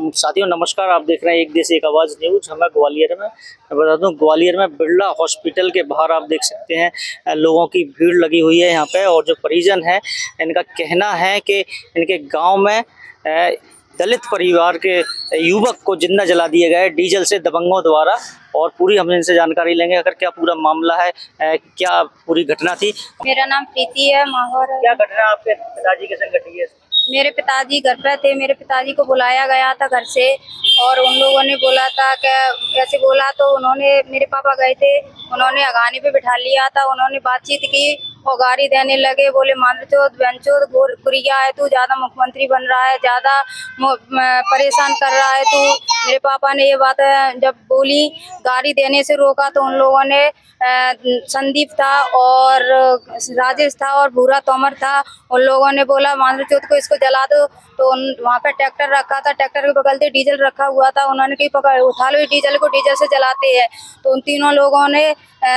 साथियों नमस्कार, आप देख रहे हैं एक देश एक आवाज़ न्यूज। हमें ग्वालियर में बता दूं, ग्वालियर में बिरला हॉस्पिटल के बाहर आप देख सकते हैं लोगों की भीड़ लगी हुई है यहाँ पे। और जो परिजन है इनका कहना है कि इनके गांव में दलित परिवार के युवक को जिंदा जला दिया गया है डीजल से दबंगों द्वारा। और पूरी हम इनसे जानकारी लेंगे अगर क्या पूरा मामला है, क्या पूरी घटना थी। मेरा नाम प्रीति है माहौर। क्या घटना आपके पिताजी के संग घटी है? मेरे पिताजी घर पे थे, मेरे पिताजी को बुलाया गया था घर से और उन लोगों ने बोला था कि ऐसे बोला तो उन्होंने, मेरे पापा गए थे, उन्होंने अगाने पे बिठा लिया था। उन्होंने बातचीत की और गाड़ी देने लगे, बोले मानचोद बेंचोद गुरिया है तू, ज़्यादा मुख्यमंत्री बन रहा है, ज़्यादा परेशान कर रहा है तू। मेरे पापा ने ये बात जब बोली, गाड़ी देने से रोका तो उन लोगों ने संदीप था और राजेश था और भूरा तोमर था, उन लोगों ने बोला मानचोद को इसको जला दो। तो वहाँ पे ट्रैक्टर रखा था, ट्रैक्टर के बगल से डीजल रखा हुआ था। उन्होंने कहीं पकड़ उठा लो इस डीजल को, डीजल से जलाते हैं। तो उन तीनों लोगों ने,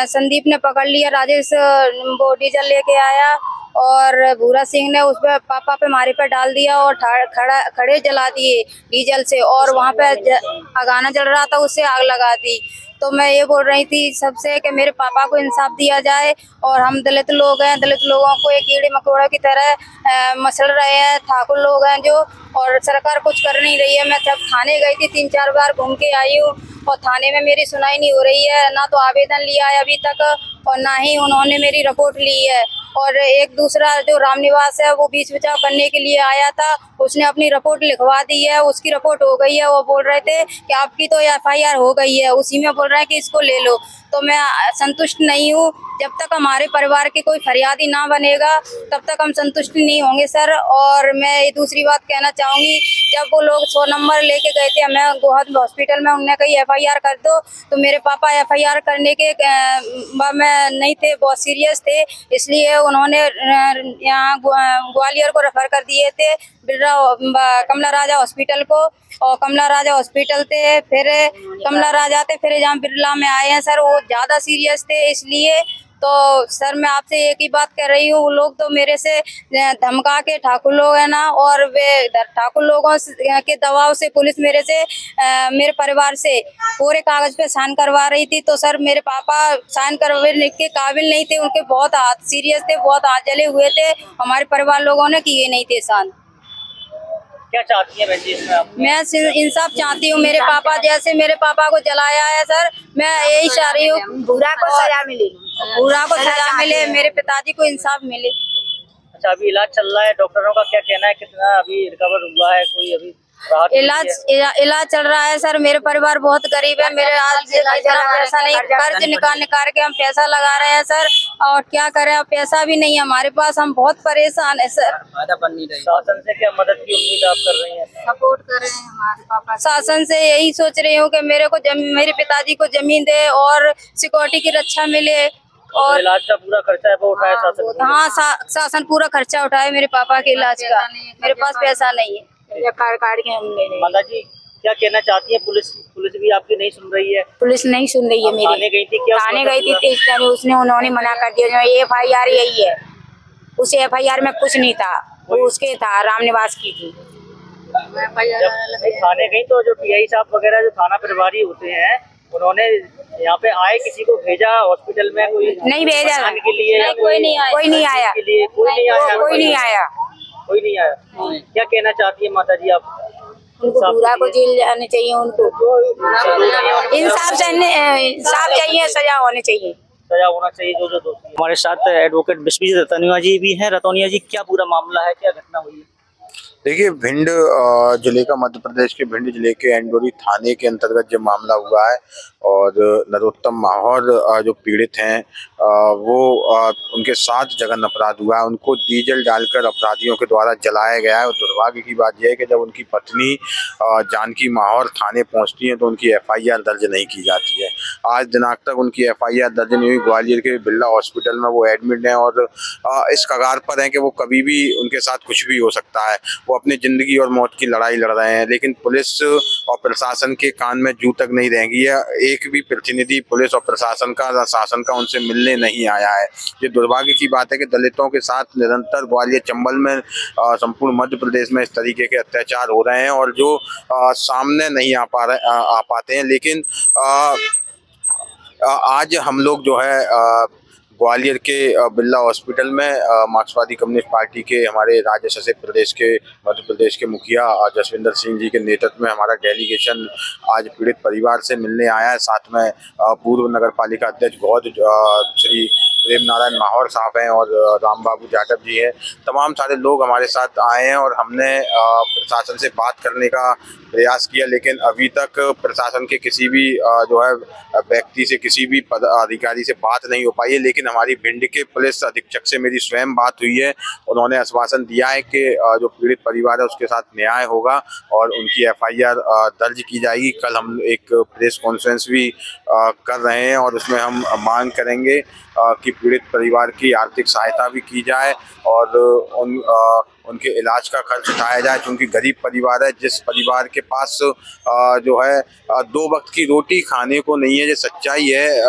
संदीप ने पकड़ लिया, राजेश वो डीजल लेके आया और भूरा सिंह ने उस पर पापा पे मारे पर डाल दिया और खड़े जला दिए डीजल से। और वहाँ पे अगाना जल रहा था, उससे आग लगा दी। तो मैं ये बोल रही थी सबसे कि मेरे पापा को इंसाफ दिया जाए। और हम दलित लोग हैं, दलित लोगों को एक कीड़े मकोड़े की तरह मसल रहे हैं ठाकुर लोग हैं जो, और सरकार कुछ कर नहीं रही है। मैं जब थाने गई थी 3-4 बार घूम के आई हूँ और थाने में मेरी सुनाई नहीं हो रही है, ना तो आवेदन लिया है अभी तक और ना ही उन्होंने मेरी रिपोर्ट ली है। और एक दूसरा जो रामनिवास है वो बीच बचाव करने के लिए आया था, उसने अपनी रिपोर्ट लिखवा दी है, उसकी रिपोर्ट हो गई है। वो बोल रहे थे कि आपकी तो FIR हो गई है, उसी में बोल रहे हैं कि इसको ले लो। तो मैं संतुष्ट नहीं हूँ। जब तक हमारे परिवार के कोई फरियादी ना बनेगा तब तक हम संतुष्ट नहीं होंगे सर। और मैं ये दूसरी बात कहना चाहूँगी, जब वो लोग 100 नंबर लेके गए थे हमें गोहद हॉस्पिटल में, उनने कही FIR कर दो, तो मेरे पापा FIR करने के में नहीं थे, बहुत सीरियस थे, इसलिए उन्होंने यहाँ ग्वालियर को रेफर कर दिए थे बिरला कमला राजा हॉस्पिटल को। और कमला राजा हॉस्पिटल थे, फिर कमला राजा थे, फिर जहाँ बिरला में आए हैं सर, वो ज़्यादा सीरियस थे। इसलिए तो सर मैं आपसे एक ही बात कर रही हूँ, वो लोग तो मेरे से धमका के, ठाकुर लोग है ना, और वे ठाकुर लोगों के दबाव से पुलिस मेरे से मेरे परिवार से पूरे कागज पे साइन करवा रही थी। तो सर मेरे पापा साइन करवाने के काबिल नहीं थे, उनके बहुत हाथ सीरियस थे, बहुत हाथ जले हुए थे, हमारे परिवार लोगों ने किए नहीं थे साइन। क्या चाहती है बहन जी इसमें आप? मैं इंसाफ चाहती हूँ। मेरे पापा जैसे मेरे पापा को जलाया है सर, मैं यही चाह रही हूँ, भूरा को सजा मिले, भूरा को सजा मिले, मेरे पिताजी को इंसाफ मिले। अच्छा, अभी इलाज चल रहा है, डॉक्टरों का क्या कहना है, कितना अभी रिकवर हुआ है, कोई अभी इलाज चल रहा है सर। मेरे परिवार बहुत गरीब है, मेरे पैसा नहीं, कर्ज निकाल के हम पैसा लगा रहे हैं सर, और क्या करें, अब पैसा भी नहीं है हमारे पास, हम बहुत परेशान है सर। शासन से क्या मदद की उम्मीद आप कर रही हैं? सपोर्ट कर रहे हैं हमारे पापा। शासन से यही सोच रही हूँ कि मेरे को मेरे पिताजी को जमीन दे और सिक्योरिटी की रक्षा मिले। और इलाज का पूरा खर्चा है वो उठाए शासन? हाँ, शासन पूरा खर्चा उठाए मेरे पापा के इलाज का, मेरे पास पैसा नहीं है। माता जी क्या कहना चाहती है? पुलिस भी आपकी नहीं सुन रही है? पुलिस नहीं सुन रही है मेरी। थाने गई थी क्या? थाने गई थी 23 तारीख, उसने उन्होंने मना कर दिया। FIR यही है, उस FIR में कुछ नहीं था, वो उसके था, रामनिवास की थी। थाने गई तो जो TI साहब वगैरह जो थाना प्रभारी होते हैं, उन्होंने यहाँ पे आए, किसी को भेजा हॉस्पिटल में? कोई नहीं भेजा के लिए? कोई नहीं आया, कोई नहीं आया, कोई नहीं आया। क्या कहना चाहती है माता जी आप? उनको भूरा को जेल जाने चाहिए, उनको इंसाफ चाहिए, सजा होनी चाहिए, सजा होना चाहिए जो दोषी। हमारे साथ एडवोकेट विश्वजीत रतनिया जी भी हैं। रतनिया जी क्या पूरा मामला है, क्या घटना हुई है? देखिए, भिंड जिले का, मध्य प्रदेश के भिंड जिले के एंडोरी थाने के अंतर्गत जो मामला हुआ है, और नरोत्तम माहौर जो पीड़ित हैं वो उनके साथ जघन्य अपराध हुआ है। उनको डीजल डालकर अपराधियों के द्वारा जलाया गया है। और दुर्भाग्य की बात यह है कि जब उनकी पत्नी जानकी माहौर थाने पहुंचती है तो उनकी FIR दर्ज नहीं की जाती है। आज दिनांक तक उनकी FIR दर्ज नहीं हुई। ग्वालियर के बिरला हॉस्पिटल में वो एडमिट हैं और इस कगार पर हैं कि वो कभी भी उनके साथ कुछ भी हो सकता है। वो अपनी जिंदगी और मौत की लड़ाई लड़ रहे हैं, लेकिन पुलिस और प्रशासन के कान में जू तक नहीं रहेंगी है। एक भी प्रतिनिधि पुलिस और प्रशासन का, शासन का उनसे मिलने नहीं आया है। ये दुर्भाग्य की बात है कि दलितों के साथ निरंतर ग्वालियर चंबल में, संपूर्ण मध्य प्रदेश में इस तरीके के अत्याचार हो रहे हैं और जो सामने नहीं आ पाते हैं। लेकिन आज हम लोग जो है ग्वालियर के बिरला हॉस्पिटल में मार्क्सवादी कम्युनिस्ट पार्टी के हमारे राज्य शासित प्रदेश के मध्य प्रदेश के मुखिया जसविंदर सिंह जी के नेतृत्व में हमारा डेलीगेशन आज पीड़ित परिवार से मिलने आया है। साथ में पूर्व नगर पालिका अध्यक्ष गौद श्री प्रेम नारायण माहौर साहब हैं और राम बाबू जाटव जी हैं। तमाम सारे लोग हमारे साथ आए हैं और हमने प्रशासन से बात करने का प्रयास किया, लेकिन अभी तक प्रशासन के किसी भी जो है व्यक्ति से, किसी भी अधिकारी से बात नहीं हो पाई है। लेकिन हमारी भिंड के पुलिस अधीक्षक से मेरी स्वयं बात हुई है। उन्होंने आश्वासन दिया है कि जो पीड़ित परिवार है उसके साथ न्याय होगा और उनकी FIR दर्ज की जाएगी। कल हम एक प्रेस कॉन्फ्रेंस भी कर रहे हैं और उसमें हम मांग करेंगे कि पीड़ित परिवार की आर्थिक सहायता भी की जाए और उनके इलाज का खर्च उठाया जाए, क्योंकि गरीब परिवार है। जिस परिवार के पास जो है 2 वक्त की रोटी खाने को नहीं है, जो सच्चाई है,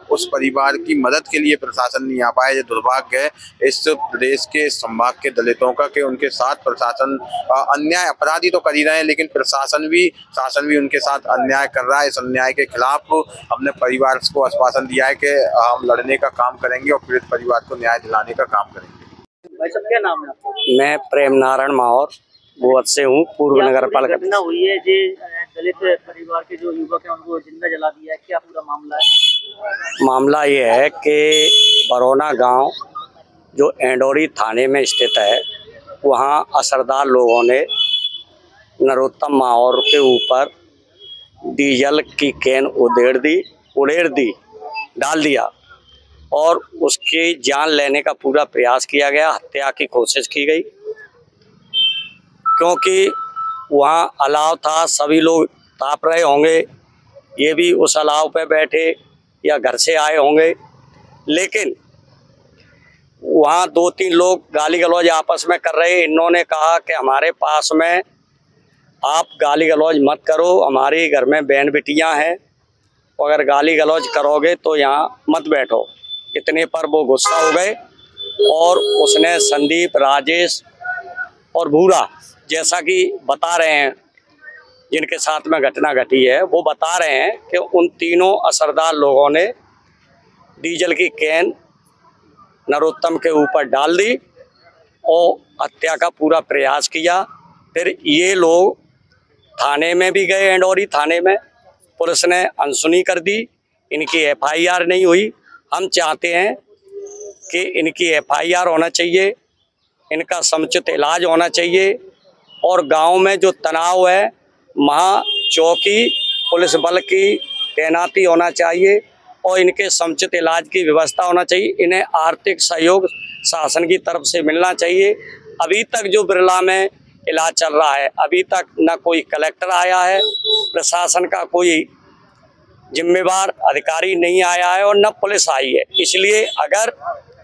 उस परिवार की मदद के लिए प्रशासन नहीं आ पाया। ये दुर्भाग्य है इस प्रदेश के संभाग के दलितों का कि उनके साथ प्रशासन अन्याय, अपराधी तो कर ही रहे हैं, लेकिन शासन भी उनके साथ अन्याय कर रहा है। इस अन्याय के खिलाफ हमने परिवार को आश्वासन दिया है कि हम लड़ने का काम करेंगे और पीड़ित परिवार को न्याय दिलाने का काम करेंगे। भाई साहब क्या नाम है आपका? मैं प्रेम नारायण माहौर गोवत से हूँ, पूर्व नगर पालिका। घटना हुई है जी, दलित परिवार के जो युवक हैं उनको जिंदा जला दिया है, क्या पूरा मामला है? मामला ये है कि बरौना गांव जो एंडोरी थाने में स्थित है, वहाँ असरदार लोगों ने नरोत्तम माहौर के ऊपर डीजल की कैन डाल दिया और उसकी जान लेने का पूरा प्रयास किया गया। हत्या की कोशिश की गई, क्योंकि वहाँ अलाव था, सभी लोग ताप रहे होंगे, ये भी उस अलाव पे बैठे या घर से आए होंगे। लेकिन वहाँ 2-3 लोग गाली गलौज आपस में कर रहे। इन्होंने कहा कि हमारे पास में आप गाली गलौज मत करो, हमारे घर में बहन बेटियाँ हैं, अगर गाली गलौज करोगे तो यहाँ मत बैठो। इतने पर वो गुस्सा हो गए और उसने संदीप, राजेश और भूरा, जैसा कि बता रहे हैं जिनके साथ में घटना घटी है, वो बता रहे हैं कि उन तीनों असरदार लोगों ने डीजल की कैन नरोत्तम के ऊपर डाल दी और हत्या का पूरा प्रयास किया। फिर ये लोग थाने में भी गए, एंडोरी थाने में, पुलिस ने अनसुनी कर दी, इनकी FIR नहीं हुई। हम चाहते हैं कि इनकी FIR होना चाहिए, इनका समुचित इलाज होना चाहिए और गांव में जो तनाव है वहाँ चौकी पुलिस बल की तैनाती होना चाहिए और इनके समुचित इलाज की व्यवस्था होना चाहिए। इन्हें आर्थिक सहयोग शासन की तरफ से मिलना चाहिए। अभी तक जो बिरला में इलाज चल रहा है, अभी तक न कोई कलेक्टर आया है, प्रशासन का कोई जिम्मेवार अधिकारी नहीं आया है और न पुलिस आई है। इसलिए अगर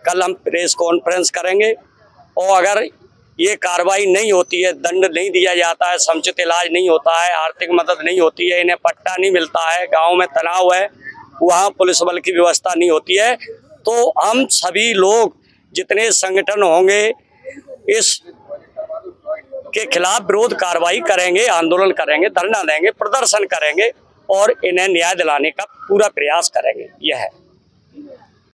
कल हम प्रेस कॉन्फ्रेंस करेंगे और अगर ये कार्रवाई नहीं होती है, दंड नहीं दिया जाता है, समुचित इलाज नहीं होता है, आर्थिक मदद नहीं होती है, इन्हें पट्टा नहीं मिलता है, गांव में तनाव है, वहाँ पुलिस बल की व्यवस्था नहीं होती है, तो हम सभी लोग जितने संगठन होंगे इस के खिलाफ विरोध कार्रवाई करेंगे, आंदोलन करेंगे, धरना देंगे, प्रदर्शन करेंगे और इन्हें न्याय दिलाने का पूरा प्रयास करेंगे। यह है।